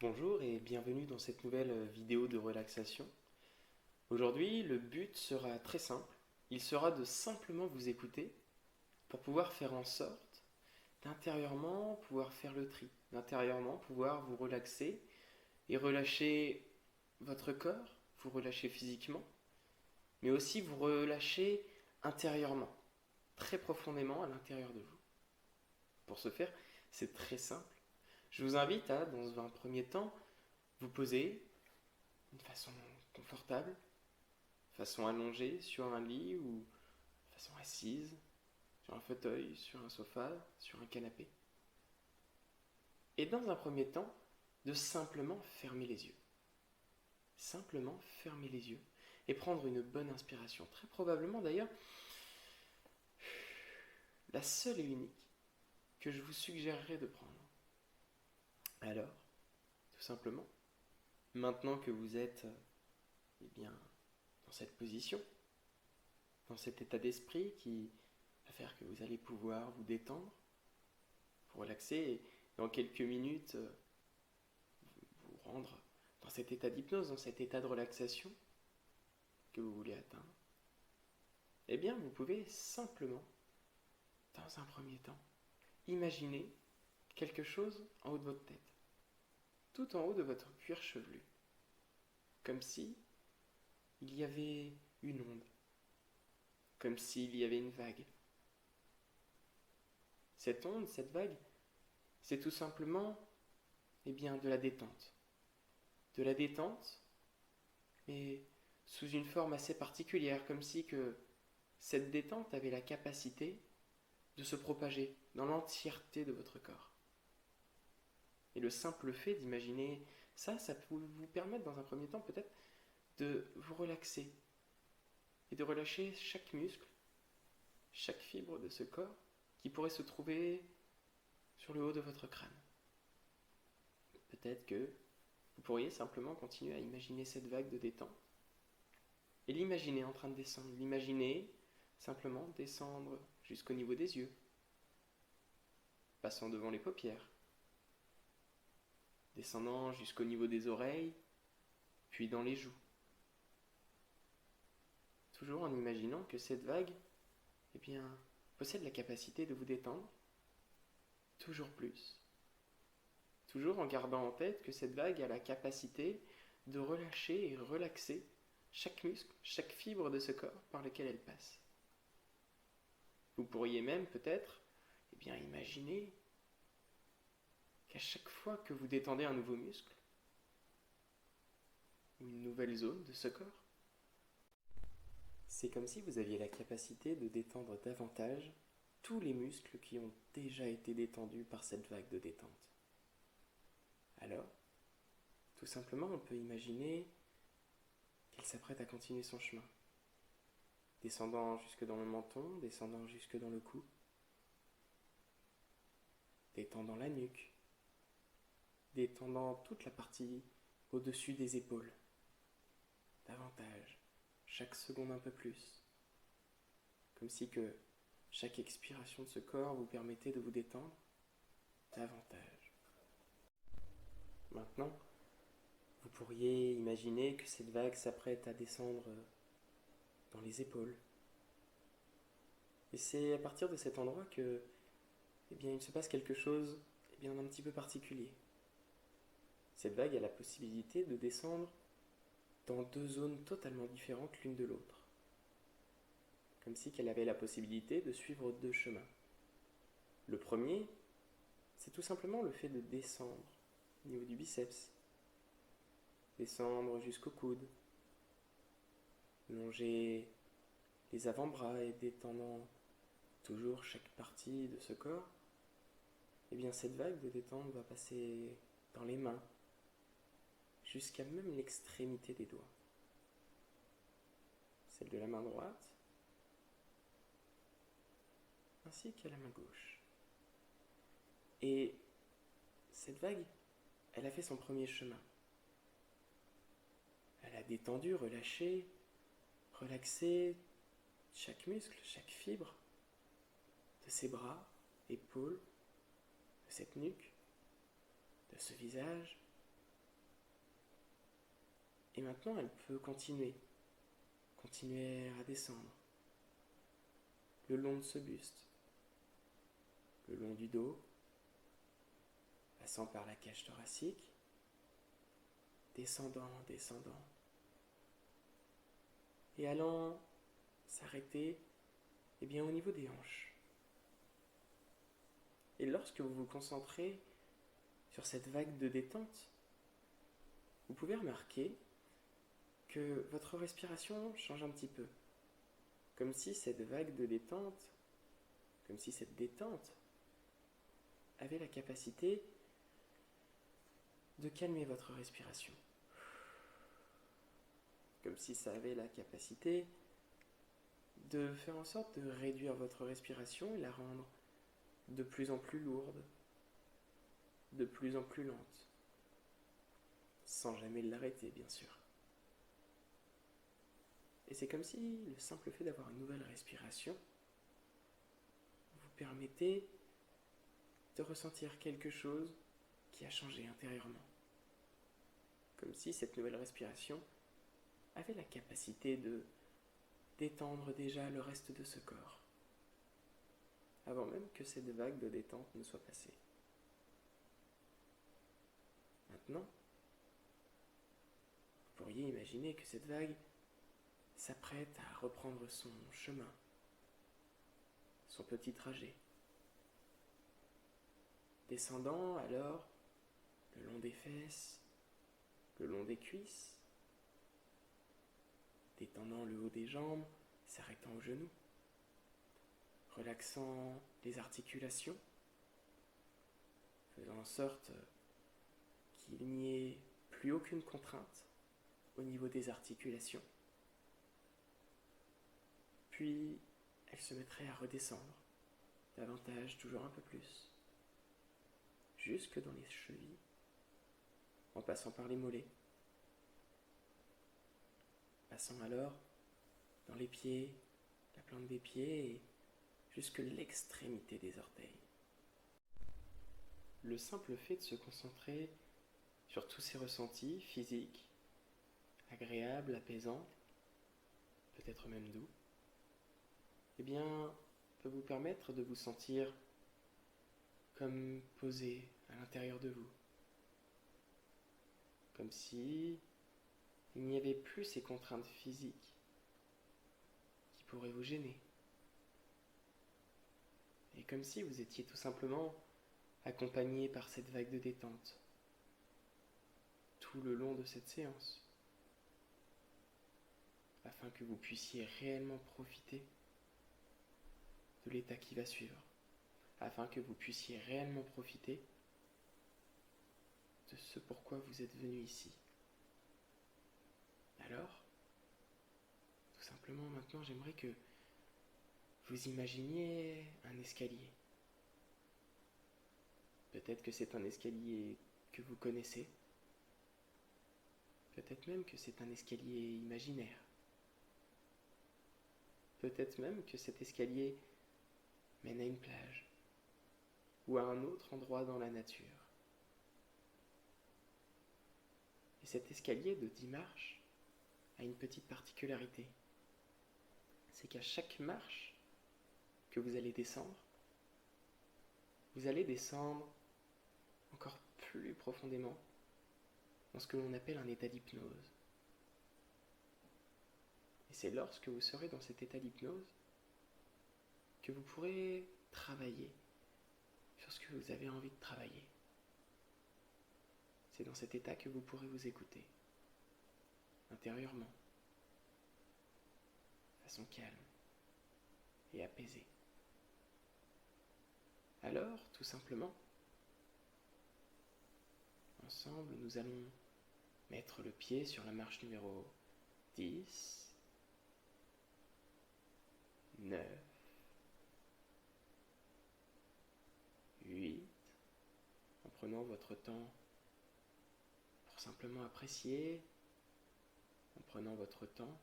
Bonjour et bienvenue dans cette nouvelle vidéo de relaxation. Aujourd'hui, le but sera très simple. Il sera de simplement vous écouter pour pouvoir faire en sorte d'intérieurement pouvoir faire le tri, d'intérieurement pouvoir vous relaxer et relâcher votre corps, vous relâcher physiquement, mais aussi vous relâcher intérieurement, très profondément à l'intérieur de vous. Pour ce faire, c'est très simple. Je vous invite à, dans un premier temps, vous poser de façon confortable, de façon allongée sur un lit ou de façon assise, sur un fauteuil, sur un sofa, sur un canapé. Et dans un premier temps, de simplement fermer les yeux. Simplement fermer les yeux et prendre une bonne inspiration. Très probablement d'ailleurs, la seule et unique que je vous suggérerais de prendre. Alors, tout simplement, maintenant que vous êtes bien, dans cette position, dans cet état d'esprit qui va faire que vous allez pouvoir vous détendre, vous relaxer et dans quelques minutes vous rendre dans cet état d'hypnose, dans cet état de relaxation que vous voulez atteindre, eh bien vous pouvez simplement, dans un premier temps, imaginer quelque chose en haut de votre tête, tout en haut de votre cuir chevelu, comme si il y avait une onde, comme s'il y avait une vague. Cette onde, cette vague, c'est tout simplement de la détente. De la détente, mais sous une forme assez particulière, comme si que cette détente avait la capacité de se propager dans l'entièreté de votre corps. Et le simple fait d'imaginer ça, ça peut vous permettre dans un premier temps peut-être de vous relaxer et de relâcher chaque muscle, chaque fibre de ce corps qui pourrait se trouver sur le haut de votre crâne. Peut-être que vous pourriez simplement continuer à imaginer cette vague de détente et l'imaginer en train de descendre, l'imaginer simplement descendre jusqu'au niveau des yeux, passant devant les paupières, descendant jusqu'au niveau des oreilles, puis dans les joues. Toujours en imaginant que cette vague possède la capacité de vous détendre toujours plus. Toujours en gardant en tête que cette vague a la capacité de relâcher et relaxer chaque muscle, chaque fibre de ce corps par lequel elle passe. Vous pourriez même peut-être imaginer qu'à chaque fois que vous détendez un nouveau muscle, une nouvelle zone de ce corps, c'est comme si vous aviez la capacité de détendre davantage tous les muscles qui ont déjà été détendus par cette vague de détente. Alors, tout simplement, on peut imaginer qu'elle s'apprête à continuer son chemin, descendant jusque dans le menton, descendant jusque dans le cou, détendant la nuque, détendant toute la partie au-dessus des épaules, davantage, chaque seconde un peu plus, comme si que chaque expiration de ce corps vous permettait de vous détendre davantage. Maintenant, vous pourriez imaginer que cette vague s'apprête à descendre dans les épaules. Et c'est à partir de cet endroit que il se passe quelque chose d'un petit peu particulier. Cette vague a la possibilité de descendre dans deux zones totalement différentes l'une de l'autre. Comme si qu'elle avait la possibilité de suivre deux chemins. Le premier, c'est tout simplement le fait de descendre au niveau du biceps, descendre jusqu'au coude, longer les avant-bras et détendant toujours chaque partie de ce corps, cette vague de détente va passer dans les mains, jusqu'à même l'extrémité des doigts. Celle de la main droite, ainsi qu'à la main gauche. Et cette vague, elle a fait son premier chemin. Elle a détendu, relâché, relaxé chaque muscle, chaque fibre de ses bras, épaules, de cette nuque, de ce visage, Et maintenant, elle peut continuer à descendre le long de ce buste, le long du dos, passant par la cage thoracique, descendant, et allant s'arrêter au niveau des hanches. Et lorsque vous vous concentrez sur cette vague de détente, vous pouvez remarquer que votre respiration change un petit peu. Comme si cette vague de détente, comme si cette détente avait la capacité de calmer votre respiration. Comme si ça avait la capacité de faire en sorte de réduire votre respiration et la rendre de plus en plus lourde, de plus en plus lente, sans jamais l'arrêter, bien sûr. Et c'est comme si le simple fait d'avoir une nouvelle respiration vous permettait de ressentir quelque chose qui a changé intérieurement. Comme si cette nouvelle respiration avait la capacité de détendre déjà le reste de ce corps, avant même que cette vague de détente ne soit passée. Maintenant, vous pourriez imaginer que cette vague s'apprête à reprendre son chemin, son petit trajet, descendant alors le long des fesses, le long des cuisses, détendant le haut des jambes, s'arrêtant aux genoux, relaxant les articulations, faisant en sorte qu'il n'y ait plus aucune contrainte au niveau des articulations. Puis, elle se mettrait à redescendre, davantage, toujours un peu plus, jusque dans les chevilles, en passant par les mollets, passant alors dans les pieds, la plante des pieds et jusque l'extrémité des orteils. Le simple fait de se concentrer sur tous ces ressentis physiques, agréables, apaisants, peut-être même doux, peut vous permettre de vous sentir comme posé à l'intérieur de vous. Comme si il n'y avait plus ces contraintes physiques qui pourraient vous gêner. Et comme si vous étiez tout simplement accompagné par cette vague de détente tout le long de cette séance, afin que vous puissiez réellement profiter de l'état qui va suivre, afin que vous puissiez réellement profiter de ce pourquoi vous êtes venu ici. Alors, tout simplement maintenant, j'aimerais que vous imaginiez un escalier. Peut-être que c'est un escalier que vous connaissez, peut-être même que c'est un escalier imaginaire, peut-être même que cet escalier mène à une plage ou à un autre endroit dans la nature. Et cet escalier de 10 marches a une petite particularité. C'est qu'à chaque marche que vous allez descendre encore plus profondément dans ce que l'on appelle un état d'hypnose. Et c'est lorsque vous serez dans cet état d'hypnose que vous pourrez travailler sur ce que vous avez envie de travailler. C'est dans cet état que vous pourrez vous écouter, intérieurement, de façon calme et apaisée. Alors, tout simplement, ensemble, nous allons mettre le pied sur la marche numéro 10, 9, 8, en prenant votre temps pour simplement apprécier, en prenant votre temps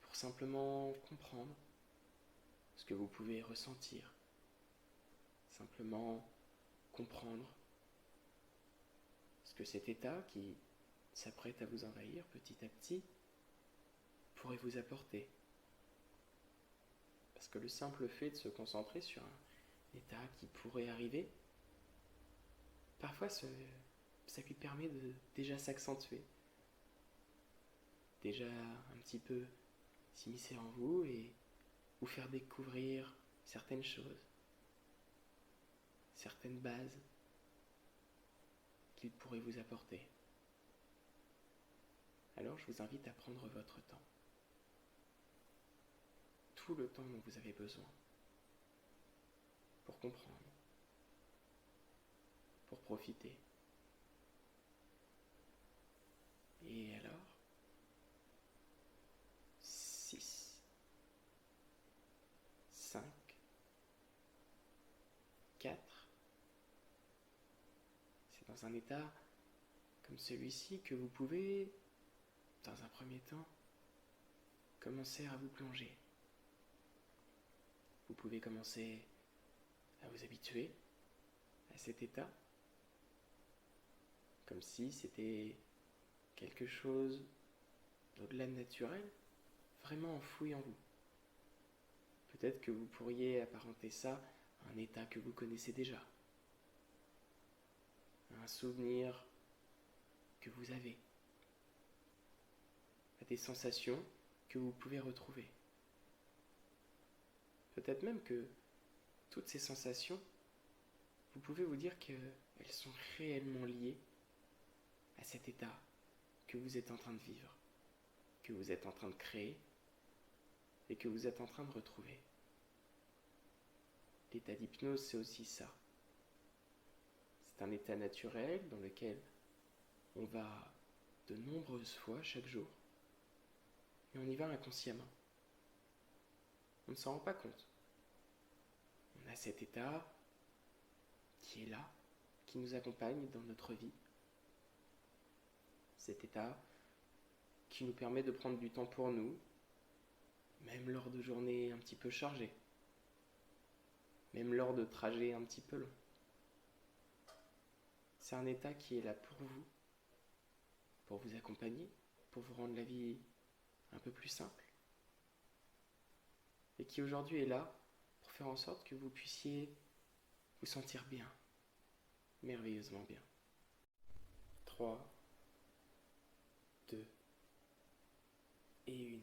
pour simplement comprendre ce que vous pouvez ressentir, simplement comprendre ce que cet état qui s'apprête à vous envahir petit à petit pourrait vous apporter. Parce que le simple fait de se concentrer sur un état qui pourrait arriver, parfois ça lui permet de déjà s'accentuer, déjà un petit peu s'immiscer en vous et vous faire découvrir certaines choses, certaines bases qu'il pourrait vous apporter. Alors je vous invite à prendre votre temps, tout le temps dont vous avez besoin, pour comprendre, pour profiter. Et alors, 6, 5, 4, c'est dans un état comme celui-ci que vous pouvez, dans un premier temps, commencer à vous plonger. Vous pouvez commencer à vous habituer à cet état, comme si c'était quelque chose d'au-delà de naturel, vraiment enfoui en vous. Peut-être que vous pourriez apparenter ça à un état que vous connaissez déjà, à un souvenir que vous avez, à des sensations que vous pouvez retrouver. Peut-être même que toutes ces sensations, vous pouvez vous dire qu'elles sont réellement liées à cet état que vous êtes en train de vivre, que vous êtes en train de créer et que vous êtes en train de retrouver. L'état d'hypnose, c'est aussi ça. C'est un état naturel dans lequel on va de nombreuses fois chaque jour et on y va inconsciemment. On ne s'en rend pas compte. On a cet état qui est là, qui nous accompagne dans notre vie. Cet état qui nous permet de prendre du temps pour nous, même lors de journées un petit peu chargées, même lors de trajets un petit peu longs. C'est un état qui est là pour vous accompagner, pour vous rendre la vie un peu plus simple, et qui aujourd'hui est là pour faire en sorte que vous puissiez vous sentir bien, merveilleusement bien. 3, 2 et 1.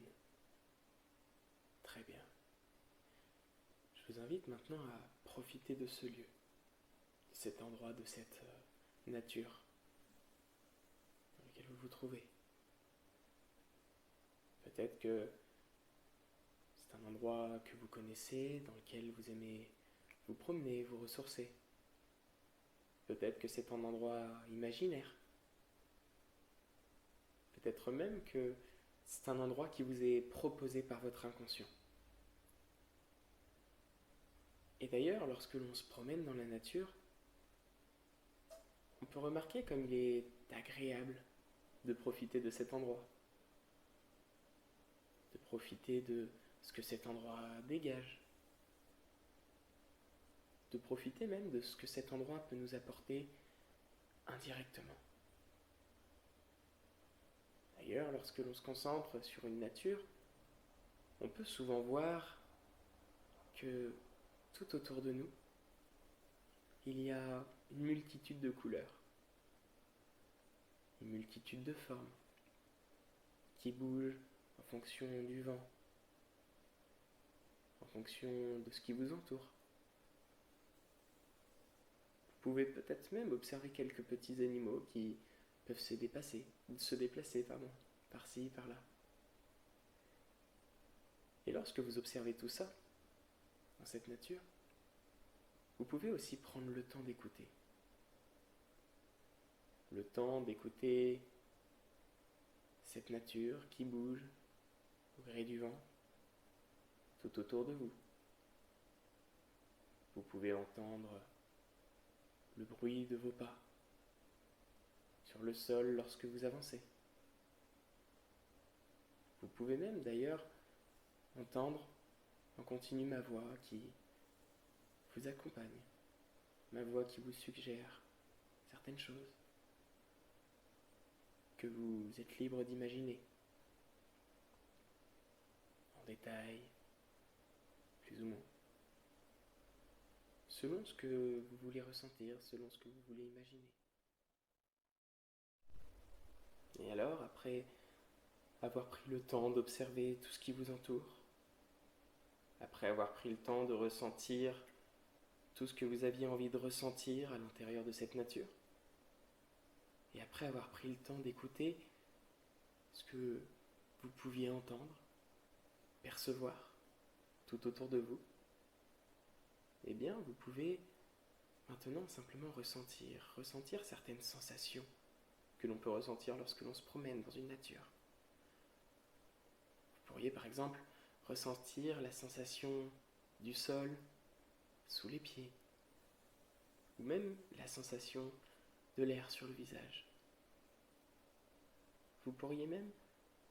Très bien. Je vous invite maintenant à profiter de ce lieu, de cet endroit, de cette nature dans laquelle vous vous trouvez. Peut-être que c'est un endroit que vous connaissez, dans lequel vous aimez vous promener, vous ressourcer. Peut-être que c'est un endroit imaginaire. Peut-être même que c'est un endroit qui vous est proposé par votre inconscient. Et d'ailleurs, lorsque l'on se promène dans la nature, on peut remarquer comme il est agréable de profiter de cet endroit, de profiter de ce que cet endroit dégage, de profiter même de ce que cet endroit peut nous apporter indirectement. D'ailleurs, lorsque l'on se concentre sur une nature, on peut souvent voir que tout autour de nous, il y a une multitude de couleurs, une multitude de formes qui bougent en fonction du vent, en fonction de ce qui vous entoure. Vous pouvez peut-être même observer quelques petits animaux qui peuvent se déplacer, par-ci, par-là. Et lorsque vous observez tout ça, dans cette nature, vous pouvez aussi prendre le temps d'écouter. Le temps d'écouter cette nature qui bouge au gré du vent tout autour de vous. Vous pouvez entendre le bruit de vos pas sur le sol lorsque vous avancez. Vous pouvez même d'ailleurs entendre en continu ma voix qui vous accompagne, ma voix qui vous suggère certaines choses. que vous êtes libre d'imaginer, en détail, plus ou moins, selon ce que vous voulez ressentir, selon ce que vous voulez imaginer. Et alors, après avoir pris le temps d'observer tout ce qui vous entoure, après avoir pris le temps de ressentir tout ce que vous aviez envie de ressentir à l'intérieur de cette nature, et après avoir pris le temps d'écouter ce que vous pouviez entendre, percevoir tout autour de vous, eh bien vous pouvez maintenant simplement ressentir certaines sensations que l'on peut ressentir lorsque l'on se promène dans une nature. Vous pourriez par exemple ressentir la sensation du sol sous les pieds, ou même la sensation de l'air sur le visage. Vous pourriez même,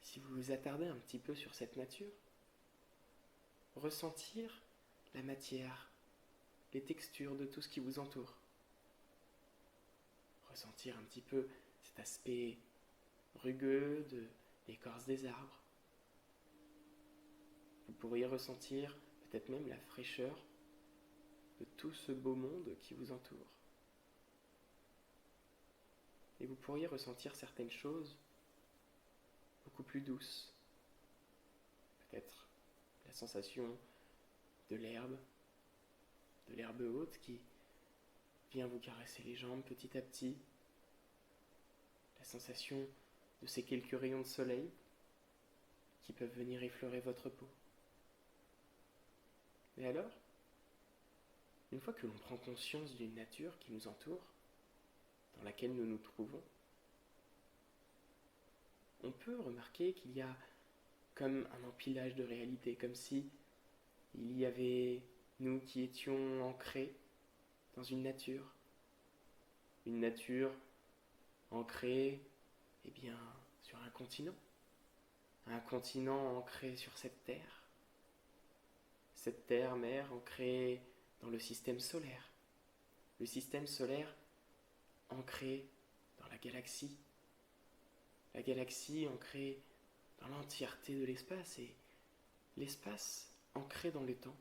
si vous vous attardez un petit peu sur cette nature, ressentir la matière, les textures de tout ce qui vous entoure. Ressentir un petit peu cet aspect rugueux de l'écorce des arbres. Vous pourriez ressentir peut-être même la fraîcheur de tout ce beau monde qui vous entoure. Et vous pourriez ressentir certaines choses beaucoup plus douces. Peut-être la sensation de l'herbe haute qui vient vous caresser les jambes petit à petit. La sensation de ces quelques rayons de soleil qui peuvent venir effleurer votre peau. Et alors, une fois que l'on prend conscience d'une nature qui nous entoure, dans laquelle nous nous trouvons, on peut remarquer qu'il y a comme un empilage de réalité, comme si il y avait nous qui étions ancrés dans une nature ancrée, eh bien, sur un continent ancré sur cette terre mère ancrée dans le système solaire ancré dans la galaxie ancrée dans l'entièreté de l'espace, et l'espace ancré dans le temps,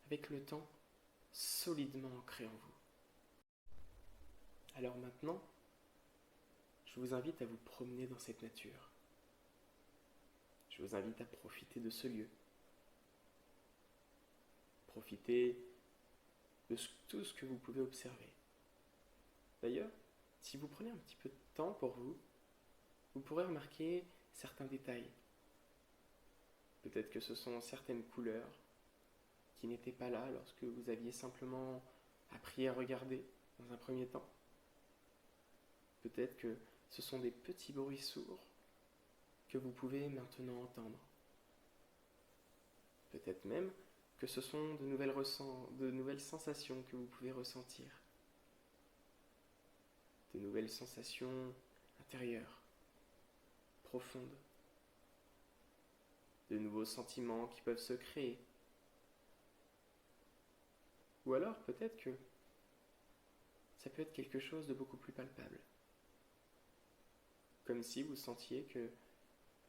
avec le temps solidement ancré en vous. Alors maintenant, je vous invite à vous promener dans cette nature. Je vous invite à profiter de ce lieu. Profitez de tout ce que vous pouvez observer. D'ailleurs, si vous prenez un petit peu de temps pour vous, vous pourrez remarquer certains détails. Peut-être que ce sont certaines couleurs qui n'étaient pas là lorsque vous aviez simplement appris à regarder dans un premier temps. Peut-être que ce sont des petits bruits sourds que vous pouvez maintenant entendre. Peut-être même que ce sont de nouvelles sensations que vous pouvez ressentir. De nouvelles sensations intérieures, profondes. De nouveaux sentiments qui peuvent se créer. Ou alors peut-être que ça peut être quelque chose de beaucoup plus palpable. Comme si vous sentiez que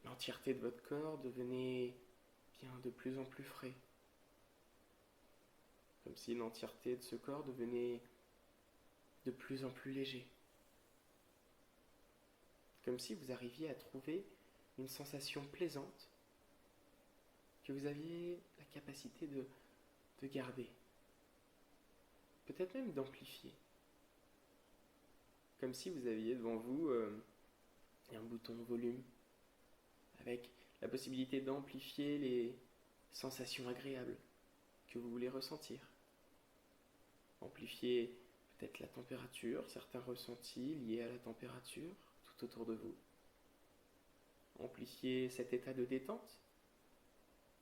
l'entièreté de votre corps devenait bien de plus en plus frais. Comme si l'entièreté de ce corps devenait de plus en plus léger. Comme si vous arriviez à trouver une sensation plaisante que vous aviez la capacité de garder. Peut-être même d'amplifier. Comme si vous aviez devant vous un bouton volume avec la possibilité d'amplifier les sensations agréables que vous voulez ressentir. Amplifier peut-être la température, certains ressentis liés à la température tout autour de vous. Amplifier cet état de détente,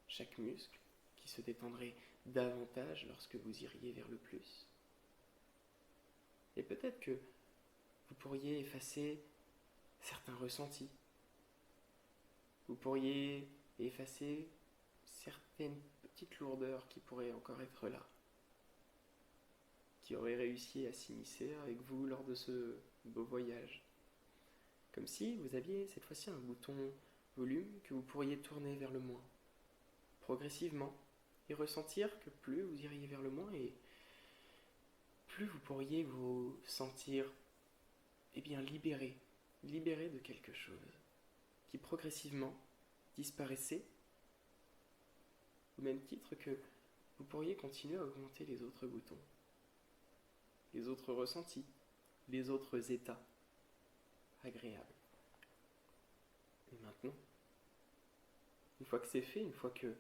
chaque muscle qui se détendrait davantage lorsque vous iriez vers le plus. Et peut-être que vous pourriez effacer certains ressentis. Vous pourriez effacer certaines petites lourdeurs qui pourraient encore être là, qui auraient réussi à s'immiscer avec vous lors de ce beau voyage. Comme si vous aviez cette fois-ci un bouton volume que vous pourriez tourner vers le moins, progressivement, et ressentir que plus vous iriez vers le moins et plus vous pourriez vous sentir libéré, libéré de quelque chose qui progressivement disparaissait, au même titre que vous pourriez continuer à augmenter les autres boutons, les autres ressentis, les autres états agréables. Et maintenant, une fois que c'est fait, une fois que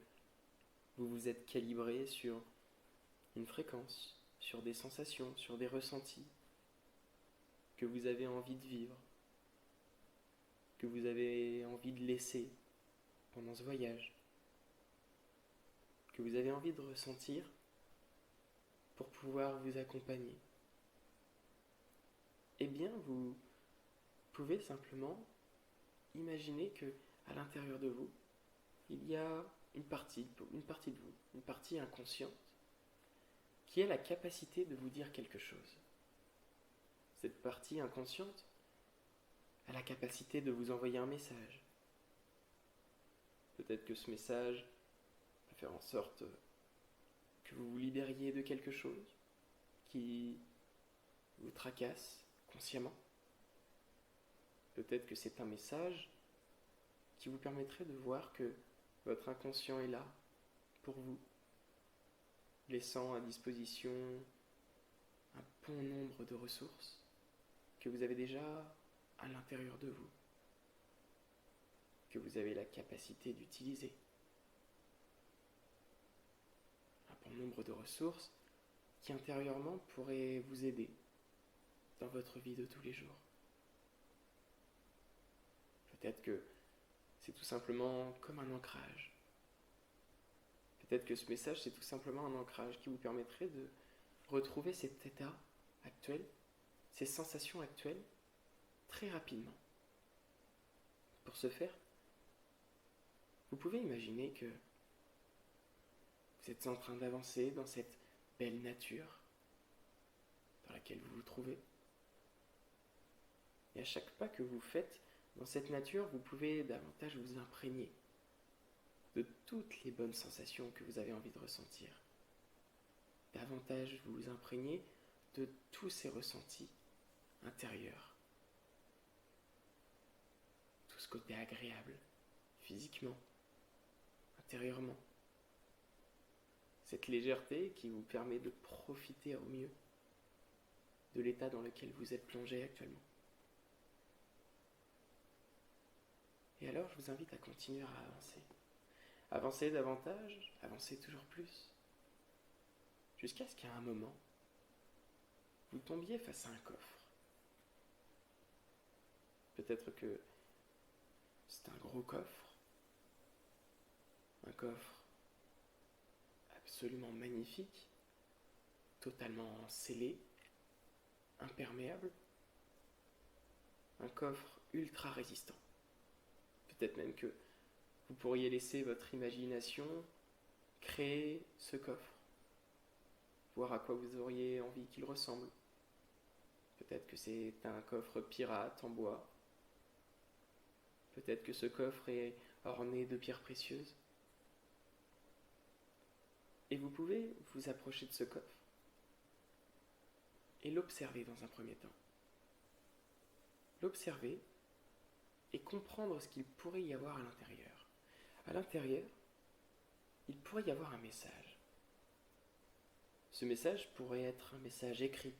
vous vous êtes calibré sur une fréquence, sur des sensations, sur des ressentis que vous avez envie de vivre, que vous avez envie de laisser pendant ce voyage, que vous avez envie de ressentir pour pouvoir vous accompagner, eh bien vous pouvez simplement imaginer que à l'intérieur de vous, il y a une partie de vous, une partie inconsciente, qui a la capacité de vous dire quelque chose. Cette partie inconsciente a la capacité de vous envoyer un message. Peut-être que ce message va faire en sorte que vous vous libériez de quelque chose qui vous tracasse consciemment. Peut-être que c'est un message qui vous permettrait de voir que votre inconscient est là pour vous, laissant à disposition un bon nombre de ressources que vous avez déjà à l'intérieur de vous, que vous avez la capacité d'utiliser. Un bon nombre de ressources qui intérieurement pourraient vous aider dans votre vie de tous les jours. Peut-être que c'est tout simplement comme un ancrage. Peut-être que ce message, c'est tout simplement un ancrage qui vous permettrait de retrouver cet état actuel, ces sensations actuelles, très rapidement. Pour ce faire, vous pouvez imaginer que vous êtes en train d'avancer dans cette belle nature dans laquelle vous vous trouvez. Et à chaque pas que vous faites dans cette nature, vous pouvez davantage vous imprégner de toutes les bonnes sensations que vous avez envie de ressentir. Davantage vous imprégner de tous ces ressentis intérieurs. Tout ce côté agréable, physiquement, intérieurement. Cette légèreté qui vous permet de profiter au mieux de l'état dans lequel vous êtes plongé actuellement. Et alors, je vous invite à continuer à avancer. Avancer davantage, avancer toujours plus. Jusqu'à ce qu'à un moment, vous tombiez face à un coffre. Peut-être que c'est un gros coffre. Un coffre absolument magnifique, totalement scellé, imperméable. Un coffre ultra résistant. Peut-être même que vous pourriez laisser votre imagination créer ce coffre, voir à quoi vous auriez envie qu'il ressemble. Peut-être que c'est un coffre pirate en bois. Peut-être que ce coffre est orné de pierres précieuses. Et vous pouvez vous approcher de ce coffre et l'observer dans un premier temps. L'observer et comprendre ce qu'il pourrait y avoir à l'intérieur. À l'intérieur, il pourrait y avoir un message. Ce message pourrait être un message écrit.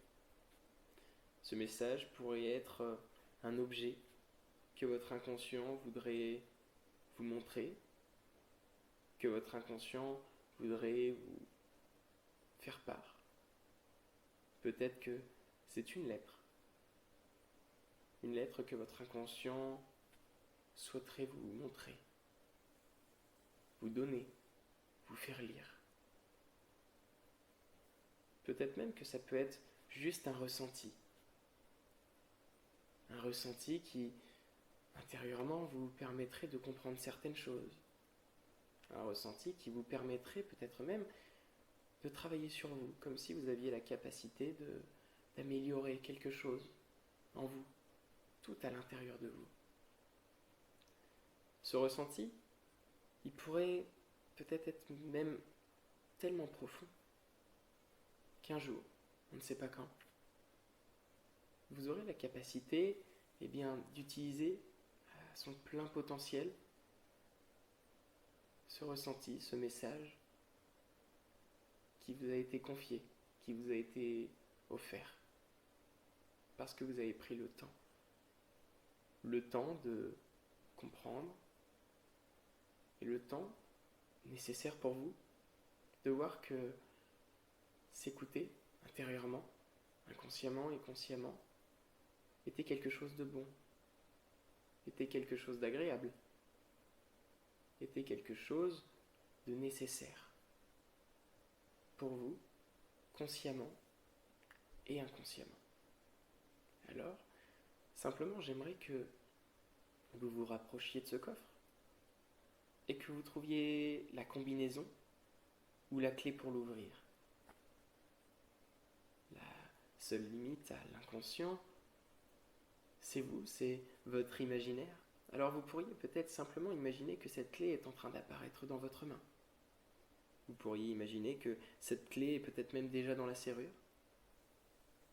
Ce message pourrait être un objet que votre inconscient voudrait vous montrer, que votre inconscient voudrait vous faire part. Peut-être que c'est une lettre que votre inconscient souhaiterait vous montrer, vous donner, vous faire lire. Peut-être même que ça peut être juste un ressenti qui, intérieurement, vous permettrait de comprendre certaines choses. Un ressenti qui vous permettrait peut-être même de travailler sur vous, comme si vous aviez la capacité d'améliorer quelque chose en vous. tout à l'intérieur de vous. Ce ressenti, il pourrait peut-être être même tellement profond qu'un jour, on ne sait pas quand, vous aurez la capacité d'utiliser à son plein potentiel ce ressenti, ce message qui vous a été confié, qui vous a été offert, parce que vous avez pris le temps de comprendre et le temps nécessaire pour vous de voir que s'écouter intérieurement, inconsciemment et consciemment, était quelque chose de bon, était quelque chose d'agréable, était quelque chose de nécessaire pour vous, consciemment et inconsciemment. Alors, simplement, j'aimerais que vous vous rapprochiez de ce coffre et que vous trouviez la combinaison ou la clé pour l'ouvrir. La seule limite à l'inconscient, c'est vous, c'est votre imaginaire. Alors vous pourriez peut-être simplement imaginer que cette clé est en train d'apparaître dans votre main. Vous pourriez imaginer que cette clé est peut-être même déjà dans la serrure.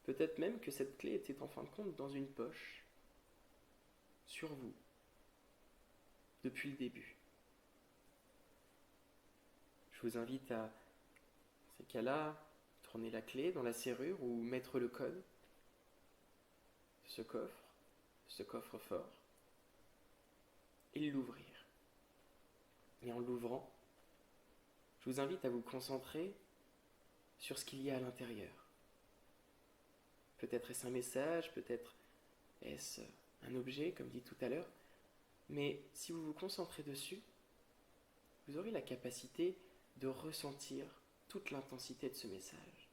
Peut-être même que cette clé était en fin de compte dans une poche, sur vous, depuis le début. Je vous invite à, dans ces cas-là, tourner la clé dans la serrure ou mettre le code de ce coffre-fort, et l'ouvrir. Et en l'ouvrant, je vous invite à vous concentrer sur ce qu'il y a à l'intérieur. Peut-être est-ce un message, peut-être est-ce un objet, comme dit tout à l'heure, mais si vous vous concentrez dessus, vous aurez la capacité de ressentir toute l'intensité de ce message.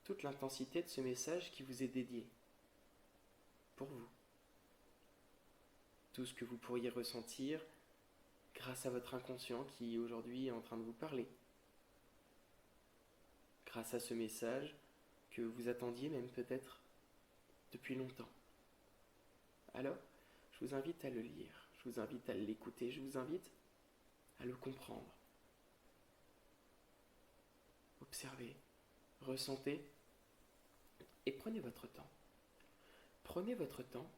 Toute l'intensité de ce message qui vous est dédié, pour vous. Tout ce que vous pourriez ressentir grâce à votre inconscient qui aujourd'hui est en train de vous parler. Grâce à ce message que vous attendiez même peut-être depuis longtemps. Alors, je vous invite à le lire, je vous invite à l'écouter, je vous invite à le comprendre. Observez, ressentez et prenez votre temps. Prenez votre temps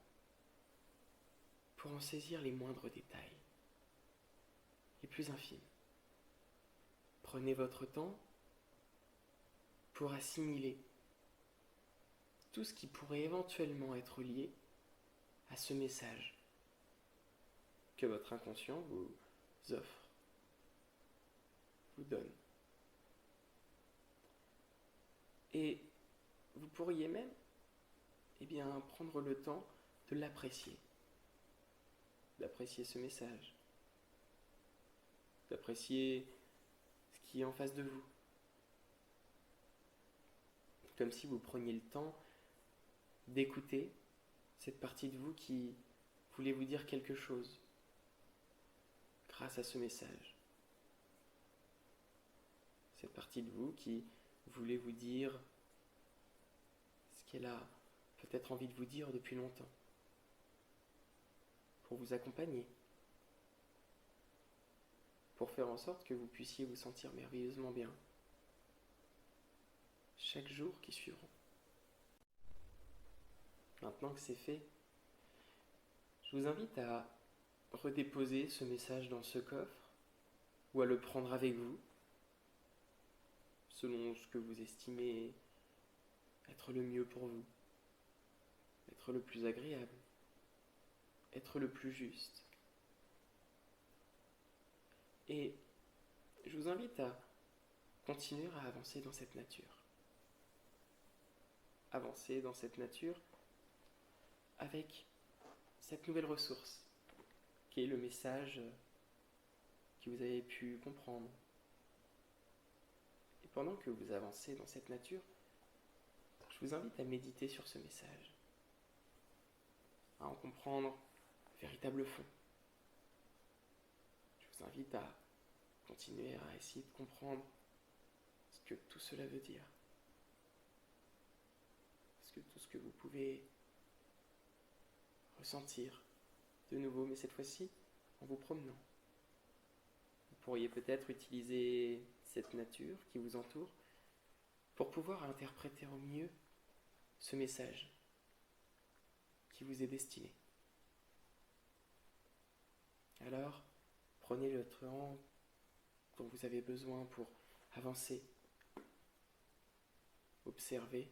pour en saisir les moindres détails, les plus infimes. Prenez votre temps pour assimiler tout ce qui pourrait éventuellement être lié à ce message que votre inconscient vous offre, vous donne. Et vous pourriez même prendre le temps de l'apprécier, d'apprécier ce message, d'apprécier ce qui est en face de vous. Comme si vous preniez le temps d'écouter cette partie de vous qui voulait vous dire quelque chose grâce à ce message. Cette partie de vous qui voulait vous dire ce qu'elle a peut-être envie de vous dire depuis longtemps, pour vous accompagner, pour faire en sorte que vous puissiez vous sentir merveilleusement bien chaque jour qui suivront. Maintenant que c'est fait, je vous invite à redéposer ce message dans ce coffre ou à le prendre avec vous, selon ce que vous estimez être le mieux pour vous, être le plus agréable, être le plus juste. Et je vous invite à continuer à avancer dans cette nature. Avancer dans cette nature avec cette nouvelle ressource qui est le message que vous avez pu comprendre. Et pendant que vous avancez dans cette nature, je vous invite à méditer sur ce message, à en comprendre le véritable fond. Je vous invite à continuer à essayer de comprendre ce que tout cela veut dire. Est-ce que tout ce que vous pouvez ressentir de nouveau, mais cette fois-ci en vous promenant. Vous pourriez peut-être utiliser cette nature qui vous entoure pour pouvoir interpréter au mieux ce message qui vous est destiné. Alors, prenez le temps dont vous avez besoin pour avancer, observer,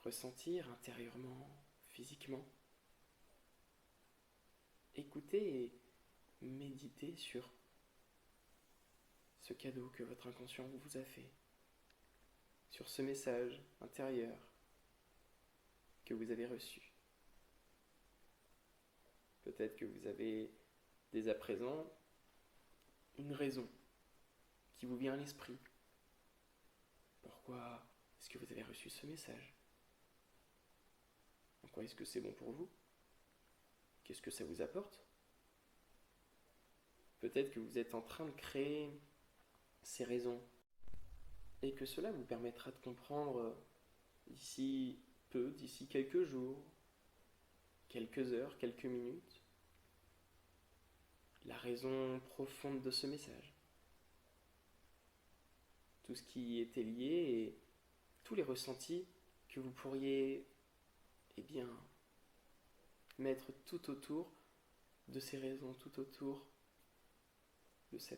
ressentir intérieurement, physiquement, écouter et méditer sur ce cadeau que votre inconscient vous a fait, sur ce message intérieur que vous avez reçu. Peut-être que vous avez dès à présent une raison qui vous vient à l'esprit. Pourquoi est-ce que vous avez reçu ce message? En quoi est-ce que c'est bon pour vous? Qu'est-ce que ça vous apporte? Peut-être que vous êtes en train de créer ces raisons et que cela vous permettra de comprendre d'ici peu, d'ici quelques jours, quelques heures, quelques minutes, la raison profonde de ce message. Tout ce qui était lié et tous les ressentis que vous pourriez, mettre tout autour de ces raisons, tout autour de ce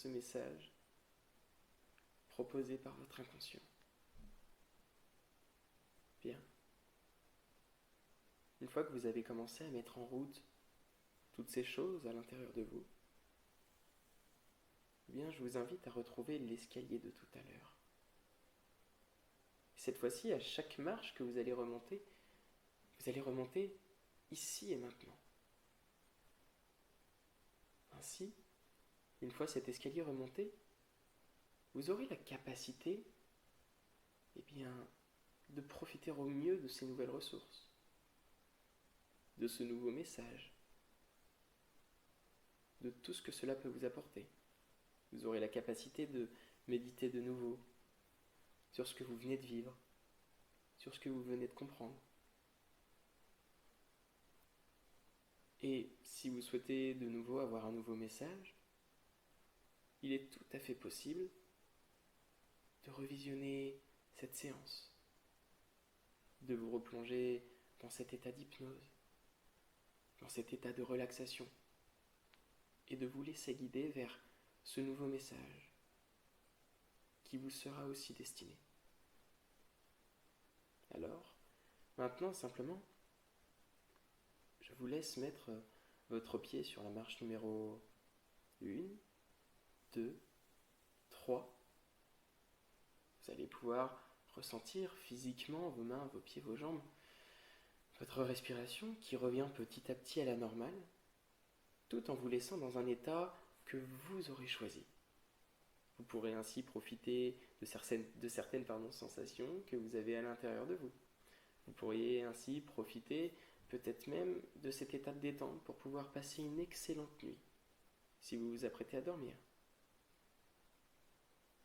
message proposé par votre inconscient. Bien. Une fois que vous avez commencé à mettre en route toutes ces choses à l'intérieur de vous, je vous invite à retrouver l'escalier de tout à l'heure. Cette fois-ci, à chaque marche que vous allez remonter ici et maintenant. Ainsi, une fois cet escalier remonté, vous aurez la capacité de profiter au mieux de ces nouvelles ressources, de ce nouveau message, de tout ce que cela peut vous apporter. Vous aurez la capacité de méditer de nouveau sur ce que vous venez de vivre, sur ce que vous venez de comprendre. Et si vous souhaitez de nouveau avoir un nouveau message, il est tout à fait possible de revisionner cette séance, de vous replonger dans cet état d'hypnose, dans cet état de relaxation, et de vous laisser guider vers ce nouveau message qui vous sera aussi destiné. Alors, maintenant simplement, je vous laisse mettre votre pied sur la marche numéro 1, 2, 3. Vous allez pouvoir ressentir physiquement vos mains, vos pieds, vos jambes, votre respiration qui revient petit à petit à la normale, tout en vous laissant dans un état que vous aurez choisi. Vous pourrez ainsi profiter de certaines sensations que vous avez à l'intérieur de vous. Vous pourriez ainsi profiter peut-être même de cet état de détente pour pouvoir passer une excellente nuit, si vous vous apprêtez à dormir.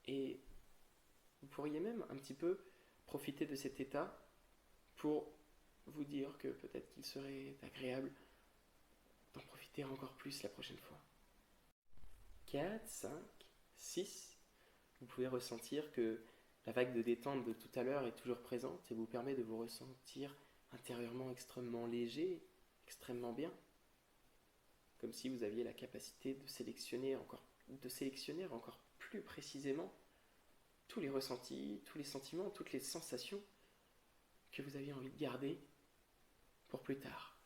Et vous pourriez même un petit peu profiter de cet état pour vous dire que peut-être qu'il serait agréable d'en profiter encore plus la prochaine fois. 4, 5, 6, vous pouvez ressentir que la vague de détente de tout à l'heure est toujours présente et vous permet de vous ressentir intérieurement extrêmement léger, extrêmement bien, comme si vous aviez la capacité de sélectionner encore plus précisément tous les ressentis, tous les sentiments, toutes les sensations que vous aviez envie de garder pour plus tard,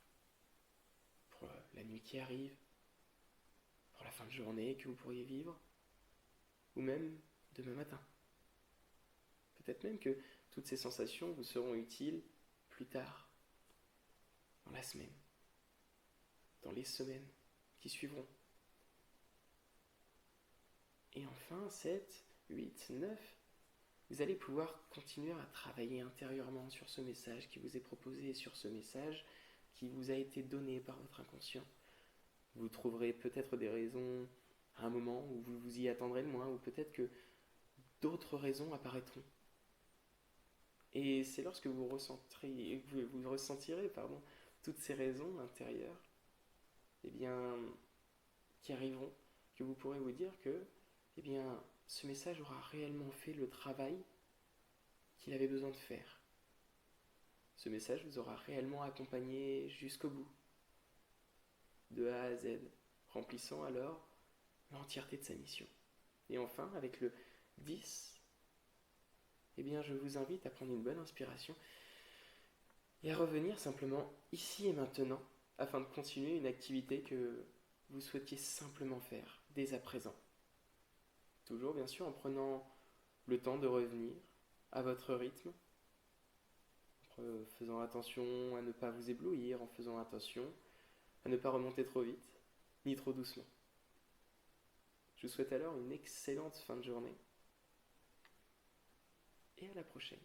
pour la nuit qui arrive, pour la fin de journée que vous pourriez vivre, ou même demain matin. Peut-être même que toutes ces sensations vous seront utiles plus tard, dans la semaine, dans les semaines qui suivront. Et enfin, 7, 8, 9, vous allez pouvoir continuer à travailler intérieurement sur ce message qui vous est proposé, sur ce message qui vous a été donné par votre inconscient. Vous trouverez peut-être des raisons à un moment où vous vous y attendrez le moins, ou peut-être que d'autres raisons apparaîtront. Et c'est lorsque vous ressentirez toutes ces raisons intérieures, eh bien, qui arriveront, que vous pourrez vous dire que eh bien, ce message aura réellement fait le travail qu'il avait besoin de faire. Ce message vous aura réellement accompagné jusqu'au bout, de A à Z, remplissant alors l'entièreté de sa mission. Et enfin, avec le 10, eh bien, je vous invite à prendre une bonne inspiration et à revenir simplement ici et maintenant afin de continuer une activité que vous souhaitiez simplement faire dès à présent. Toujours bien sûr en prenant le temps de revenir à votre rythme, en faisant attention à ne pas vous éblouir, en faisant attention à ne pas remonter trop vite, ni trop doucement. Je vous souhaite alors une excellente fin de journée et à la prochaine.